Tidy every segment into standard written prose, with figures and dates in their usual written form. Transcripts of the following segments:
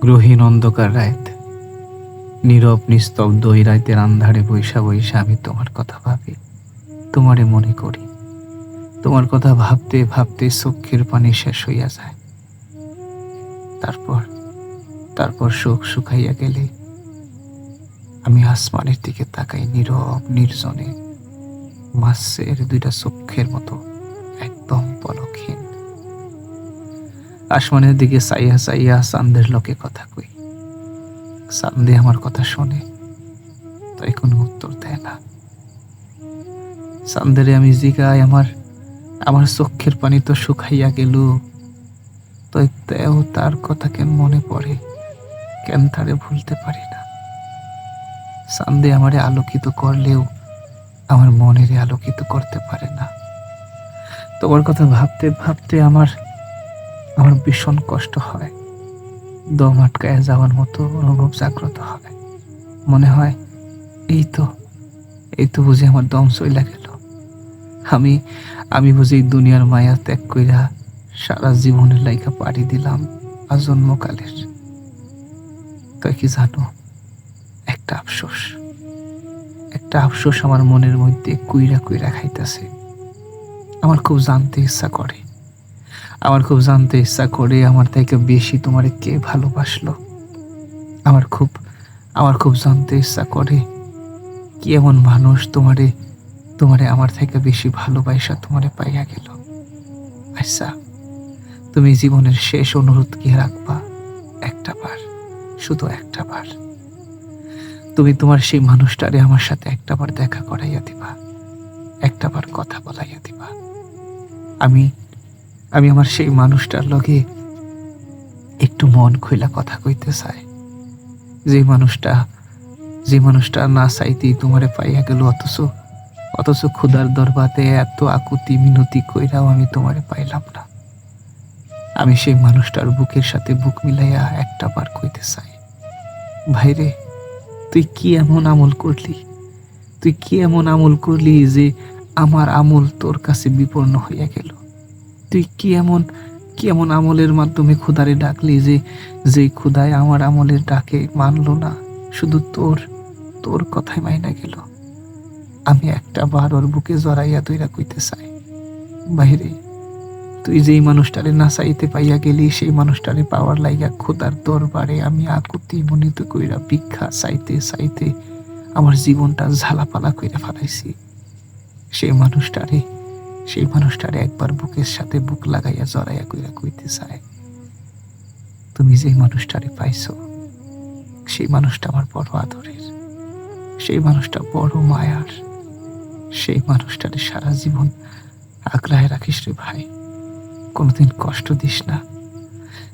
গ্রহীণ অন্ধকার রাত, নীরব নিস্তব্ধ এই রাতের আন্ধারে বৈশা বৈশা আমি তোমার কথা ভাবি, তোমারে মনে করি। তোমার কথা ভাবতে ভাবতে চক্ষের পানি শেষ হইয়া যায়। তারপর তারপর শোক শুকাইয়া গেলে আমি আসমানের দিকে তাকাই, নীরব নির্জনে, মাছের দুইটা চক্ষের মতো, একদম পলকহীন। আসমানের দিকে চাইয়া চাইয়া চাঁদের লোকে কথা কই। চাঁদে আমার কথা শোনে, তাই কোনো উত্তর দেয় না। চাঁদেরে আমি জিগাই, আমার আমার চক্ষের পানি তো শুকাইয়া গেল, তাই তেও তার কথা কেন মনে পড়ে, কেন তারে ভুলতে পারি না। চাঁদে আমারে আলোকিত করলেও আমার মনেরে আলোকিত করতে পারে না। তোমার কথা ভাবতে ভাবতে আমার আমার ভীষণ কষ্ট হয়, দম আটকায় যাওয়ার মতো অনুভব জাগ্রত হয়। মনে হয় এই তো এই তো বুঝি আমার দম চইলা গেল। আমি আমি বুঝি এই দুনিয়ার মায়া ত্যাগ কইরা সারা জীবনের লাইকা পাড়ি দিলাম আজন্মকালের। তাই কি জানো, একটা আফসোস, একটা আফসোস আমার মনের মধ্যে কুইরা কুইরা খাইতেছে। আমার খুব জানতে ইচ্ছা করে, আমার খুব জানতে ইচ্ছা করে আমার থেকে বেশি তোমারে কে ভালোবাসলো। আমার খুব আমার খুব জানতে ইচ্ছা করে কি এমন মানুষ তোমারে তোমারে আমার থেকে বেশি ভালোবাসা তোমারে পাইয়া গেল। আচ্ছা, তুমি জীবনের শেষ অনুরোধ কি রাখবা? একটা বার, শুধু একটা বার তুমি তোমার সেই মানুষটারে আমার সাথে একটা বার দেখা করাইয়া দিবা, একটা বার কথা বলাইয়া দিবা। আমি আমি আমার সেই মানুষটার লগে একটু মন খুইলা কথা কইতে চাই। যে মানুষটা যে মানুষটা না চাইতেই তোমারে পাইয়া গেল, অথচ অথচ ক্ষুধার দরবাতে এত আকুতি মিনতি কইরাও আমি তোমারে পাইলাম না। আমি সেই মানুষটার বুকের সাথে বুক মিলাইয়া একটা বার কইতে চাই, ভাইরে, তুই কি এমন আমল করলি, তুই কি এমন আমল করলি যে আমার আমল তোর কাছে বিপন্ন হইয়া গেল। তুই কি এমন আমলের মাধ্যমে ক্ষুধারে ডাকলি যে যে ক্ষুধায় আমার আমলের ডাকে মানলো না, শুধু তোর তোর কথাই মাইনা গেল। আমি একটা বার ওর বুকে জড়াইয়া তুইরা কইতে চাই, বাইরে, তুই যেই মানুষটারে না চাইতে পাইয়া গেলি, সেই মানুষটারে পাওয়ার লাইগা খোদার দরবারে আমি আকুতি মনিত কইরা ভিক্ষা চাইতে চাইতে আমার জীবনটা ঝালাপালা কইরা ফেলাইছি। সেই মানুষটারে একবার বুকের সাথে বুক লাগাইয়া জড়াইয়া কইরা কইতে চাই, তুমি যেই মানুষটারে পাইছো, সেই মানুষটা আমার বড় আদরের, সেই মানুষটা বড় মায়ার, সেই মানুষটারে সারা জীবন আগলায় রাখিস রে ভাই, কোনোদিন কষ্ট দিস না।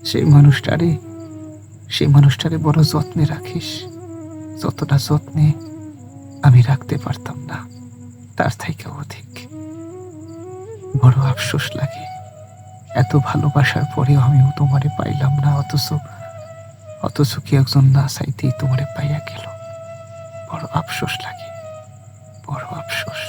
সেই মানুষটারে বড় যত্নে রাখিস, যতটা যত্নে আমি রাখতে পারতাম না তার থেকে অধিক। বড় আফসোস লাগে, এত ভালোবাসার পরেও আমিও তোমারে পাইলাম না, অথচ কি একজন না চাইতেই তোমারে পাইয়া গেল। বড় আফসোস লাগে, বড় আফসোস।